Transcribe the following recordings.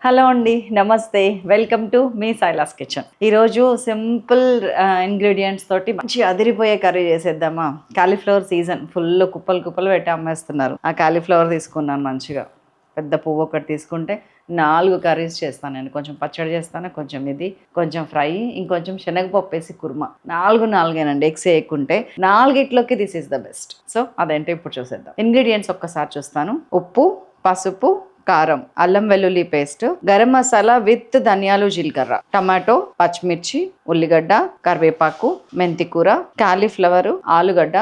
Hello అండి, నమస్తే. Welcome to me Silas kitchen. ఈరోజు సింపుల్ ఇంగ్రీడియంట్స్ తోటి మంచి అదిరిపోయే కర్రీ చేసేద్దామా. కాలీఫ్లవర్ సీజన్, ఫుల్ కుప్పలు కుప్పలు పెట్టి అమ్మేస్తున్నారు. ఆ కాలీఫ్లవర్ తీసుకున్నాను మంచిగా. పెద్ద పువ్వు ఒకటి తీసుకుంటే 4 కర్రీస్ చేస్తాను నేను. కొంచెం పచ్చడి చేస్తాను, కొంచెం ఇది, కొంచెం ఫ్రై, ఇంకొంచెం శనగపప్పు వేసి కుర్మా. 4 ఎగ్స్ వేయకుంటే 4 this is the best. So అదేంటో ఇప్పుడు చూసేద్దాం. ఇంగ్రీడియంట్స్ ఒక్కసారి చూస్తాను. ఉప్పు, పసుపు, కారం, అల్లం వెల్లుల్లి పేస్ట్, గరం మసాలా విత్ ధనియాలు జీలకర్ర, టమాటో, పచ్చిమిర్చి, ఉల్లిగడ్డ, కరివేపాకు, మెంతికూర, కాలీఫ్లవర్, ఆలుగడ్డ,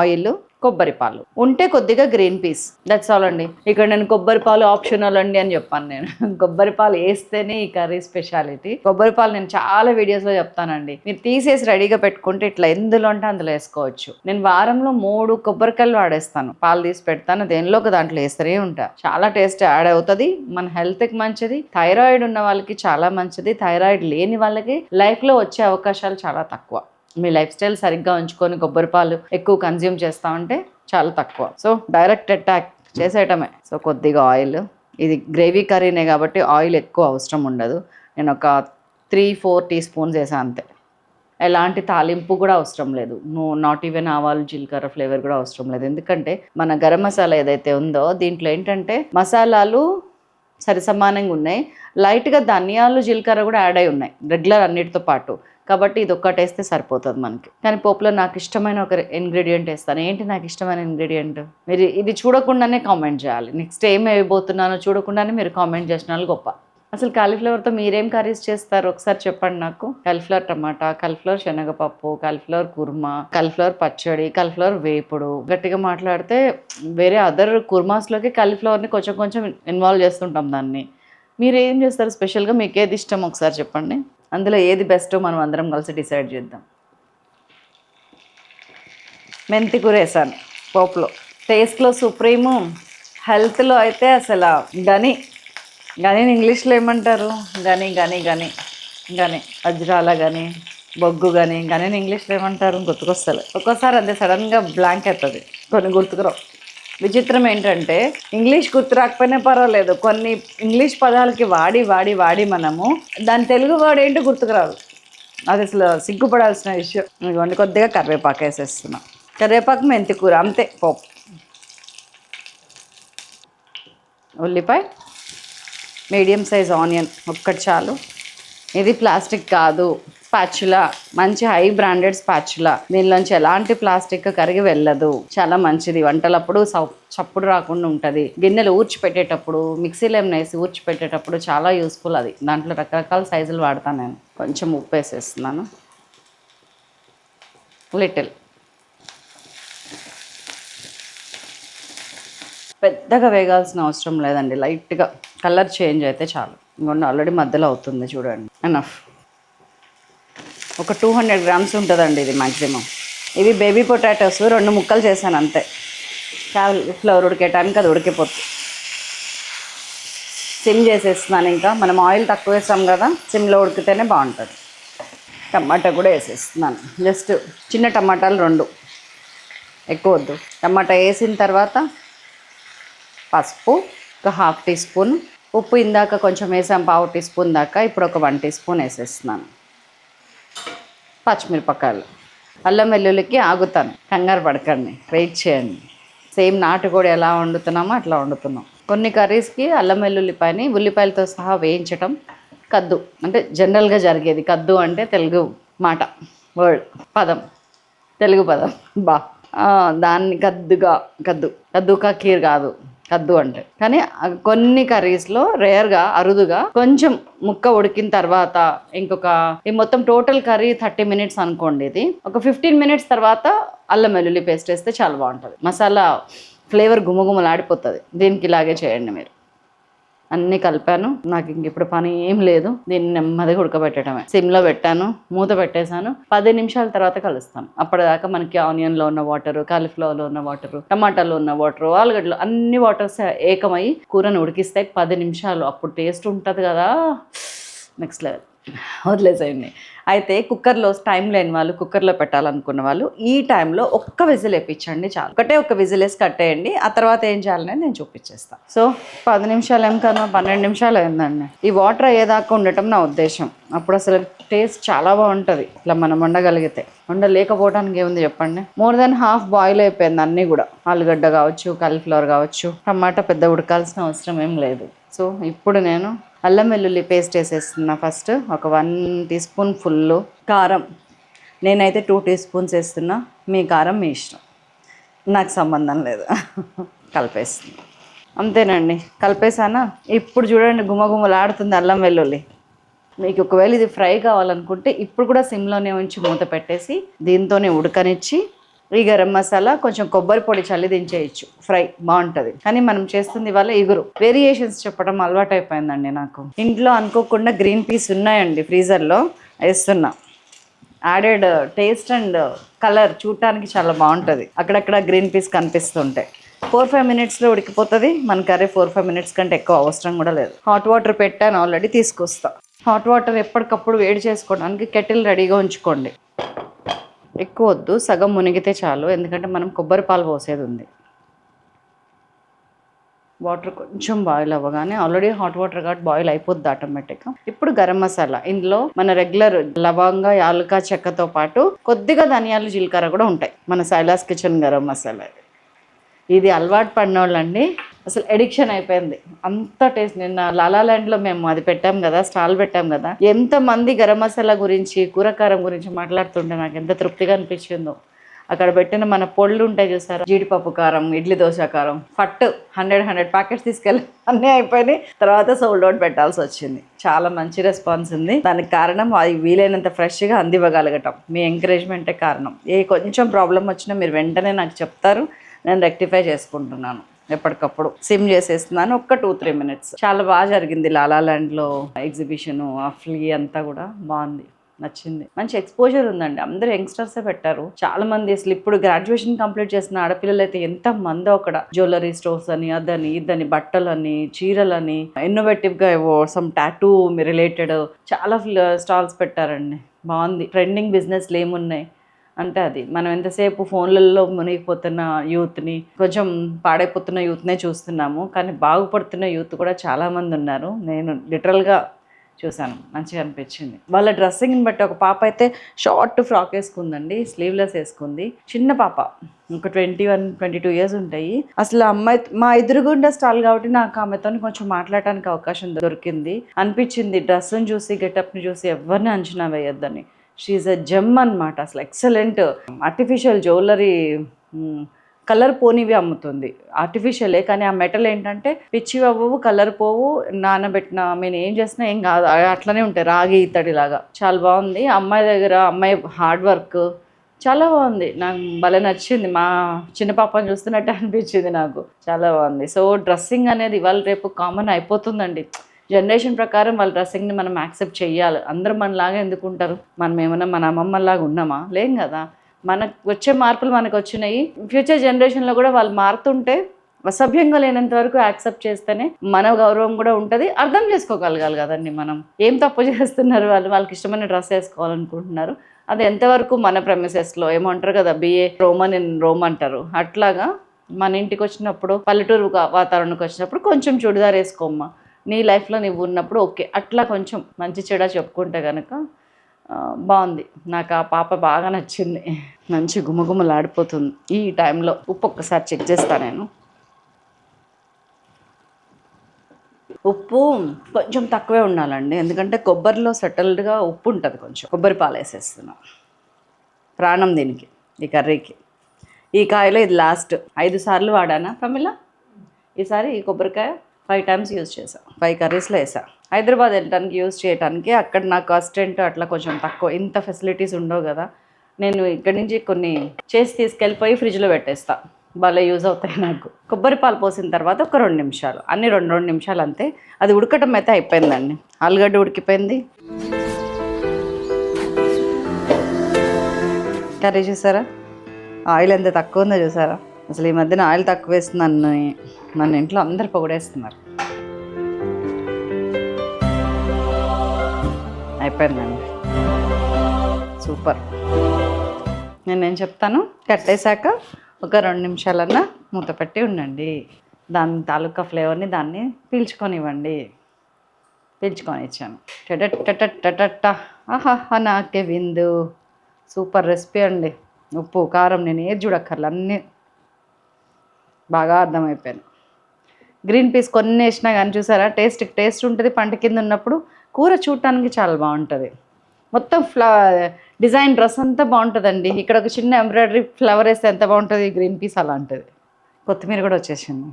ఆయిల్, కొబ్బరి పాలు, ఉంటే కొద్దిగా గ్రీన్ పీస్. దట్స్ ఆల్ అండి. ఇక్కడ నేను కొబ్బరి పాలు ఆప్షనల్ అండి అని చెప్పాను. నేను కొబ్బరి పాలు వేస్తేనే ఈ కర్రీ స్పెషాలిటీ. కొబ్బరి పాలు నేను చాలా వీడియోస్లో చెప్తానండి. మీరు తీసేసి రెడీగా పెట్టుకుంటే ఇట్లా ఎందులో అంటే అందులో వేసుకోవచ్చు. నేను వారంలో 3 కొబ్బరికాయలు వాడేస్తాను. పాలు తీసి పెడతాను, దేనిలో ఒక దాంట్లో వేస్తూనే ఉంటా. చాలా టేస్ట్ యాడ్ అవుతుంది, మన హెల్త్కి మంచిది. థైరాయిడ్ ఉన్న వాళ్ళకి చాలా మంచిది. థైరాయిడ్ లేని వాళ్ళకి లైఫ్లో వచ్చే అవకాశాలు చాలా తక్కువ. మీ లైఫ్ స్టైల్ సరిగ్గా ఉంచుకొని కొబ్బరి పాలు ఎక్కువ కన్జ్యూమ్ చేస్తూ ఉంటే చాలా తక్కువ. సో డైరెక్ట్ అటాక్ చేసేయటమే. సో కొద్దిగా ఆయిల్, ఇది గ్రేవీ కర్రీనే కాబట్టి ఆయిల్ ఎక్కువ అవసరం ఉండదు. నేను ఒక 3-4 టీ స్పూన్స్ వేసాను అంతే. ఎలాంటి తాలింపు కూడా అవసరం లేదు. నాట్ ఈవెన్ ఆవాలు జీలకర్ర ఫ్లేవర్ కూడా అవసరం లేదు. ఎందుకంటే మన గరం మసాలా ఏదైతే ఉందో దీంట్లో ఏంటంటే మసాలాలు సరి సమానంగా ఉన్నాయి. లైట్గా ధనియాలు జీలకర్ర కూడా యాడ్ అయి ఉన్నాయి రెగ్యులర్ అన్నిటితో పాటు. కాబట్టి ఇది ఒక్కటి వేస్తే సరిపోతుంది మనకి. కానీ పోపులో నాకు ఇష్టమైన ఒక ఇంగ్రీడియంట్ వేస్తాను. ఏంటి నాకు ఇష్టమైన ఇంగ్రీడియంట్? మీరు ఇది చూడకుండానే కామెంట్ చేయాలి. నెక్స్ట్ ఏం వేయబోతున్నానో చూడకుండానే మీరు కామెంట్ చేసిన వాళ్ళు గొప్ప. అసలు కాలీఫ్లవర్తో మీరేం కర్రీస్ చేస్తారు ఒకసారి చెప్పండి నాకు. కాలీఫ్లవర్ టమాటా, కాలీఫ్లవర్ శనగపప్పు, కాలీఫ్లవర్ కుర్మా, కాలీఫ్లవర్ పచ్చడి, కాలీఫ్లవర్ వేపుడు. గట్టిగా మాట్లాడితే వేరే అదర్ కుర్మాస్లోకి కాలీఫ్లవర్ని కొంచెం కొంచెం ఇన్వాల్వ్ చేస్తుంటాం దాన్ని. మీరు ఏం చేస్తారు స్పెషల్గా? మీకు ఏది ఇష్టం ఒకసారి చెప్పండి. అందులో ఏది బెస్టో మనం అందరం కలిసి డిసైడ్ చేద్దాం. మెంతి కూర వేసాను పోపులో. టేస్ట్లో సుప్రీము, హెల్త్లో అయితే అసలు గని. గనిని ఇంగ్లీష్లో ఏమంటారు? గని గని గని గని వజ్రాల గని, బొగ్గు గని. గనిని ఇంగ్లీష్లో ఏమంటారు గుర్తుకొస్తలే. ఒక్కోసారి అదే సడన్గా బ్లాంక్ అవుతుంది, కొన్ని గుర్తుకురావు. విచిత్రం ఏంటంటే ఇంగ్లీష్ గుర్తు రాకపోయినా పర్వాలేదు, కొన్ని ఇంగ్లీష్ పదాలకి వాడి వాడి వాడి మనము దాని తెలుగు వర్డ్ ఏంటో గుర్తుకురాదు. అది అసలు సిగ్గుపడాల్సిన విషయం. ఇదిగోండి కొద్దిగా కరివేపాకు వేసేస్తున్నాం. కరివేపాకు, మెంతి కూర అంతే. పోపు, ఉల్లిపాయ, మీడియం సైజ్ ఆనియన్ ఒక్కటి చాలు. ఇది ప్లాస్టిక్ కాదు, స్పాచులా. మంచి హై బ్రాండెడ్ స్పాచులా. దీనిలోంచి ఎలాంటి ప్లాస్టిక్ కరిగి వెళ్ళదు. చాలా మంచిది. వంటలప్పుడు చప్పుడు రాకుండా ఉంటుంది. గిన్నెలు ఊడ్చిపెట్టేటప్పుడు, మిక్సీలో ఏమైనా వేసి ఊడ్చిపెట్టేటప్పుడు చాలా యూస్ఫుల్ అది. దాంట్లో రకరకాల సైజులు వాడతాను నేను. కొంచెం ఉప్పు వేసేస్తున్నాను, లిటిల్. పెద్దగా వేగాల్సిన అవసరం లేదండి, లైట్గా కలర్ చేంజ్ అయితే చాలు. ఇంకొన్ని ఆల్రెడీ మధ్యలో అవుతుంది చూడండి. ఎనఫ్. ఒక 200 గ్రామ్స్ ఉంటుందండి ఇది మ్యాక్సిమం. ఇవి బేబీ పొటాటోస్ 2 ముక్కలు చేశాను అంతే. కాలీఫ్లవర్ ఉడికేటానికి అది ఉడికిపోతుంది. సిమ్ చేసేస్తున్నాను. ఇంకా మనం ఆయిల్ తక్కువ వేస్తాం కదా, సిమ్లో ఉడికితేనే బాగుంటుంది. టమాటా కూడా వేసేస్తున్నాను. జస్ట్ చిన్న టమాటాలు 2, ఎక్కువ వద్దు. టమాటా వేసిన తర్వాత పసుపు ఒక 1/2 టీ స్పూన్, ఉప్పు ఇందాక కొంచెం వేసాం 1/2 టీ స్పూన్ దాకా. ఇప్పుడు ఒక 1 టీ స్పూన్ వేసేస్తున్నాను. పచ్చిమిరపకాయలు, అల్లం వెల్లుల్లికి ఆగుతాను, కంగారు పడకండి, వెయిట్ చేయండి. సేమ్ నాటుకోడి ఎలా వండుతున్నామో అట్లా వండుతున్నాం. కొన్ని కర్రీస్కి అల్లం వెల్లుల్లిపాయని ఉల్లిపాయలతో సహా వేయించటం కద్దు అంటే జనరల్గా జరిగేది. కద్దు అంటే తెలుగు మాట, వర్డ్, పదం, తెలుగు పదం. దాన్ని కద్దుకా ఖీర్ కాదు కద్దు అంటే. కానీ కొన్ని కర్రీస్లో రేర్గా, అరుదుగా కొంచెం ముక్క ఉడికిన తర్వాత ఈ మొత్తం టోటల్ కర్రీ 30 మినిట్స్ అనుకోండి. ఇది ఒక 15 మినిట్స్ తర్వాత అల్లం వెల్లుల్లి పేస్ట్ వేస్తే చాలా బాగుంటుంది. మసాలా ఫ్లేవర్ గుమగుమలాడిపోతుంది. దీనికి ఇలాగే చేయండి మీరు. అన్నీ కలిపాను. నాకు ఇంక ఇప్పుడు పని ఏం లేదు. దీన్ని నెమ్మదిగా ఉడకబెట్టడమే. సిమ్లో పెట్టాను, మూత పెట్టేశాను. 10 నిమిషాల తర్వాత కలుస్తాను. అప్పటిదాకా మనకి ఆనియన్లో ఉన్న వాటరు, కాలీఫ్లవర్లో ఉన్న వాటరు, టమాటాలో ఉన్న వాటరు, ఆలుగడ్డలు అన్ని వాటర్స్ ఏకమై కూరను ఉడికిస్తాయి 10 నిమిషాలు. అప్పుడు టేస్ట్ ఉంటుంది కదా, నెక్స్ట్ లెవెల్. వదిలేసేయండి. అయితే కుక్కర్లో టైం లేని వాళ్ళు, కుక్కర్లో పెట్టాలనుకున్న వాళ్ళు ఈ టైంలో ఒక్క విజిల్ వేయించండి చాలు. ఒక విజిల్ వేసి కట్టేయండి. ఆ తర్వాత ఏం చేయాలనేది నేను చూపించేస్తాను. సో 10 నిమిషాలు ఏం కన్నా 12 నిమిషాలు అయిందండి. ఈ వాటర్ అయ్యేదాకా ఉండటం నా ఉద్దేశం. అప్పుడు అసలు టేస్ట్ చాలా బాగుంటుంది ఇట్లా మనం వండగలిగితే. వండలేకపోవడానికి ఏముంది చెప్పండి. మోర్ దెన్ హాఫ్ బాయిల్ అయిపోయింది అన్నీ కూడా. ఆలుగడ్డ కావచ్చు, కాలీఫ్లవర్ కావచ్చు, టమాటా పెద్ద ఉడకాల్సిన అవసరం ఏం లేదు. సో ఇప్పుడు నేను అల్లం వెల్లుల్లి పేస్ట్ వేసేస్తున్నా. ఫస్ట్ ఒక 1 టీ స్పూన్ ఫుల్ కారం. నేనైతే 2 టీ స్పూన్స్ వేస్తున్నా. మీ కారం మీ ఇష్టం, నాకు సంబంధం లేదు. కలిపేస్తున్నా. అంతేనండి, కలిపేసానా. ఇప్పుడు చూడండి గుమగుమలాడుతుంది అల్లం వెల్లుల్లి. మీకు ఒకవేళ ఇది ఫ్రై కావాలనుకుంటే ఇప్పుడు కూడా సిమ్లోనే ఉంచి మూత పెట్టేసి దీంతోనే ఉడకనిచ్చి ఈ గరం మసాలా కొంచెం కొబ్బరి పొడి చల్లి దించేయచ్చు. ఫ్రై బాగుంటుంది. కానీ మనం చేస్తుంది వల్ల ఇగురు వేరియేషన్స్ చెప్పడం అలవాటు అయిపోయిందండి నాకు. ఇంట్లో అనుకోకుండా గ్రీన్ పీస్ ఉన్నాయండి ఫ్రీజర్లో, వేస్తున్నా. యాడెడ్ టేస్ట్ అండ్ కలర్ చూడటానికి చాలా బాగుంటుంది. అక్కడక్కడ గ్రీన్ పీస్ కనిపిస్తుంటాయి. 4-5 మినిట్స్లో ఉడికిపోతుంది. మన కర్రీ 4-5 మినిట్స్ కంటే ఎక్కువ అవసరం కూడా లేదు. హాట్ వాటర్ పెట్టాను ఆల్రెడీ, తీసుకొస్తా. హాట్ వాటర్ ఎప్పటికప్పుడు వేడి చేసుకోవడానికి కెటిల్ రెడీగా ఉంచుకోండి. ఎక్కువ వద్దు, సగం మునిగితే చాలు. ఎందుకంటే మనం కొబ్బరి పాలు పోసేది ఉంది. వాటర్ కొంచెం బాయిల్ అవ్వగానే, ఆల్రెడీ హాట్ వాటర్ కాబట్టి బాయిల్ అయిపోద్ది ఆటోమేటిక్గా. ఇప్పుడు గరం మసాలా. ఇందులో మన రెగ్యులర్ లవంగ, యాలక, చెక్కతో పాటు కొద్దిగా ధనియాలు, జీలకర్ర కూడా ఉంటాయి. మన సైలాస్ కిచెన్ గరం మసాలా. ఇది అలవాటు పడినోళ్ళండి అసలు ఎడిక్షన్ అయిపోయింది. అంత టేస్ట్. నిన్న లాలా ల్యాండ్లో మేము అది పెట్టాం కదా, స్టాల్ పెట్టాం కదా, ఎంతమంది గరం మసాలా గురించి, కూరకారం గురించి మాట్లాడుతుంటే నాకు ఎంత తృప్తిగా అనిపించిందో. అక్కడ పెట్టిన మన పొళ్ళు ఉంటాయి చూసారా, జీడిపప్పు కారం, ఇడ్లీ దోశ కారం, 100 ప్యాకెట్స్ తీసుకెళ్ళి అన్నీ అయిపోయినాయి. తర్వాత సోల్డ్ అవుట్ పెట్టాల్సి వచ్చింది. చాలా మంచి రెస్పాన్స్ ఉంది. దానికి కారణం అది వీలైనంత ఫ్రెష్గా అందివ్వగలగటం. మీ ఎంకరేజ్మెంటే కారణం. కొంచెం ప్రాబ్లం వచ్చినా మీరు వెంటనే నాకు చెప్తారు, నేను రెక్టిఫై చేసుకుంటున్నాను. ఎప్పటికప్పుడు సిమ్ చేసేస్తున్నాను. 2-3 మినిట్స్. చాలా బాగా జరిగింది లాలా ల్యాండ్లో ఎగ్జిబిషను. ఆ ఫ్లీ అంతా కూడా బాగుంది, నచ్చింది. మంచి ఎక్స్పోజర్ ఉందండి. అందరూ యంగ్స్టర్సే పెట్టారు. చాలా మంది అసలు ఇప్పుడు గ్రాడ్యుయేషన్ కంప్లీట్ చేసిన ఆడపిల్లలు అయితే ఎంత మందో అక్కడ. జ్యువెలరీ స్టోర్స్ అని, అదని ఇదని, బట్టలని, చీరలని, ఇన్నోవేటివ్గా ఏవో సమ్ టాటూ రిలేటెడ్ చాలా స్టాల్స్ పెట్టారండి. బాగుంది. ట్రెండింగ్ బిజినెస్లు ఏమున్నాయి అంటే అది. మనం ఎంతసేపు ఫోన్లలో మునిగిపోతున్న యూత్ని, కొంచెం పాడైపోతున్న యూత్నే చూస్తున్నాము. కానీ బాగుపడుతున్న యూత్ కూడా చాలామంది ఉన్నారు. నేను లిటరల్గా చూశాను, మంచిగా అనిపించింది. వాళ్ళ డ్రెస్సింగ్ని బట్టి ఒక పాప అయితే షార్ట్ ఫ్రాక్ వేసుకుందండి, స్లీవ్లెస్ వేసుకుంది. చిన్న పాప, ఒక 21-22 ఇయర్స్ ఉంటాయి. అసలు అమ్మాయి మా ఎదురుగుండా స్టాల్ కాబట్టి నాకు ఆమెతో కొంచెం మాట్లాడటానికి అవకాశం దొరికింది. అనిపించింది డ్రెస్ని చూసి, గెటప్ని చూసి ఎవరిని అంచనా వేయొద్దని. షీఈ్ అ జెమ్ అనమాట. అసలు ఎక్సలెంట్. ఆర్టిఫిషియల్ జ్యువెలరీ, కలర్ పోనివి అమ్ముతుంది. ఆర్టిఫిషియలే కానీ ఆ మెటల్ ఏంటంటే పిచ్చి అవ్వవు, కలర్ పోవు. నానబెట్టిన నేను ఏం చేసినా ఏం కాదు, అట్లనే ఉంటాయి. రాగి ఇత్తడిలాగా. చాలా బాగుంది. అమ్మాయి దగ్గర అమ్మాయి హార్డ్ వర్క్ చాలా బాగుంది. నాకు భలే నచ్చింది. మా చిన్న పాపని చూస్తున్నట్టు అనిపించింది నాకు. చాలా బాగుంది. సో డ్రెస్సింగ్ అనేది ఇవాళ రేపు కామన్ అయిపోతుందండి. జనరేషన్ ప్రకారం వాళ్ళ డ్రెస్సింగ్ని మనం యాక్సెప్ట్ చేయాలి. అందరూ మనలాగా ఎందుకుంటారు? మనం ఏమన్నా మన అమ్మమ్మలాగా ఉన్నామా? లేం కదా. మనకు వచ్చే మార్పులు మనకు వచ్చినాయి. ఫ్యూచర్ జనరేషన్లో కూడా వాళ్ళు మారుతుంటే అసభ్యంగా లేనంత వరకు యాక్సెప్ట్ చేస్తేనే మన గౌరవం కూడా ఉంటుంది. అర్థం చేసుకోగలగాలి కదండి. మనం ఏం తప్పు చేస్తున్నారు, వాళ్ళకి ఇష్టమైన డ్రెస్ వేసుకోవాలనుకుంటున్నారు. అది ఎంతవరకు మన ప్రెమిసెస్లో ఏమంటారు కదా, బిఏ రోమన్ ఇన్ రోమ్ అంటారు. అట్లాగా మన ఇంటికి వచ్చినప్పుడు, పల్లెటూరు వాతావరణానికి వచ్చినప్పుడు కొంచెం చుడిదార్ వేసుకోమ్మా, నీ లైఫ్లో నువ్వు ఉన్నప్పుడు ఓకే. అట్లా కొంచెం మంచి చెడ చెప్పుకుంటే కనుక బాగుంది. నాకు ఆ పాప బాగా నచ్చింది. మంచి గుమగుమలాడిపోతుంది. ఈ టైంలో ఉప్పు ఒక్కసారి చెక్ చేస్తాను నేను. ఉప్పు కొంచెం తక్కువే ఉండాలండి, ఎందుకంటే కొబ్బరిలో సెటిల్డ్గా ఉప్పు ఉంటుంది. కొంచెం కొబ్బరి పాలు వేసేస్తున్నాం. ప్రాణం దీనికి, ఈ కర్రీకి. ఈ కాయలో ఇది లాస్ట్. 5 సార్లు వాడానా ప్రమిళ? ఈసారి ఈ కొబ్బరికాయ 5 టైమ్స్ యూజ్ చేసా. 5 కర్రీస్లో వేసా. హైదరాబాద్ వెళ్ళడానికి యూజ్ చేయడానికి అక్కడ నాకు అసిస్టెంట్ అట్లా కొంచెం తక్కువ, ఇంత ఫెసిలిటీస్ ఉండవు కదా. నేను ఇక్కడి నుంచి కొన్ని చేసి తీసుకెళ్ళిపోయి ఫ్రిడ్జ్లో పెట్టేస్తా. భలే యూజ్ అవుతాయి నాకు. కొబ్బరి పాలు పోసిన తర్వాత ఒక 2 నిమిషాలు, అన్ని 2 నిమిషాలు అంతే. అది ఉడకటం అయితే అయిపోయిందండి. ఆలుగడ్డ ఉడికిపోయింది. కర్రీ చూసారా, ఆయిల్ ఎంత తక్కువ ఉందో చూసారా. అసలు ఈ మధ్యన ఆయిల్ తక్కువ వేస్తుందని మన ఇంట్లో అందరు పొగడేస్తున్నారు. అయిపోయిందండి. సూపర్. నేనేం చెప్తాను, కట్టేశాక ఒక 2 నిమిషాలన్నా మూత పెట్టి ఉండండి. దాని తాలూకా ఫ్లేవర్ని దాన్ని పీల్చుకొనివ్వండి. పీల్చుకొని ఇచ్చాను. టటట్టటట్టట. ఆహా నాకే విందు. సూపర్ రెసిపీ అండి. ఉప్పు కారం నేను ఏది చూడక్కర్లే, అన్నీ బాగా అర్థమైపోయాను. గ్రీన్ పీస్ కొన్ని వేసినా కానీ చూసారా, టేస్ట్ ఉంటుంది. పంట కింద ఉన్నప్పుడు కూర చూడటానికి చాలా బాగుంటుంది. మొత్తం డిజైన్ డ్రెస్ అంతా బాగుంటుందండి. ఇక్కడ ఒక చిన్న ఎంబ్రాయిడరీ ఫ్లవర్ వేస్తే ఎంత బాగుంటుంది, గ్రీన్ పీస్ అలా ఉంటుంది. కొత్తిమీర కూడా వచ్చేసింది.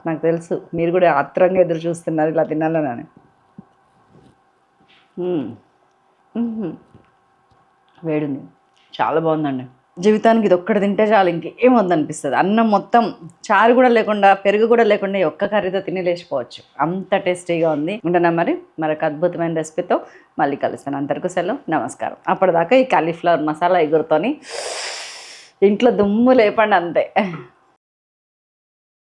నాకు తెలుసు మీరు కూడా ఆత్రంగా ఎదురు చూస్తున్నారు ఇలా తినాలని. వేడింది, చాలా బాగుందండి. జీవితానికి ఇది ఒక్కటి తింటే చాలు, ఇంకేం వద్దనిపిస్తుంది. అన్నం మొత్తం చారు కూడా లేకుండా, పెరుగు కూడా లేకుండా ఈ ఒక్క కర్రీతో తిని లేచిపోవచ్చు, అంత టేస్టీగా ఉంది. ఉంటున్నా మరి మరొక అద్భుతమైన రెసిపీతో మళ్ళీ కలుస్తాను. అంతవరకు సెలవు, నమస్కారం. అప్పటిదాకా ఈ కాలీఫ్లవర్ మసాలా ఎగురుతోని ఇంట్లో దుమ్ము లేపండి అంతే.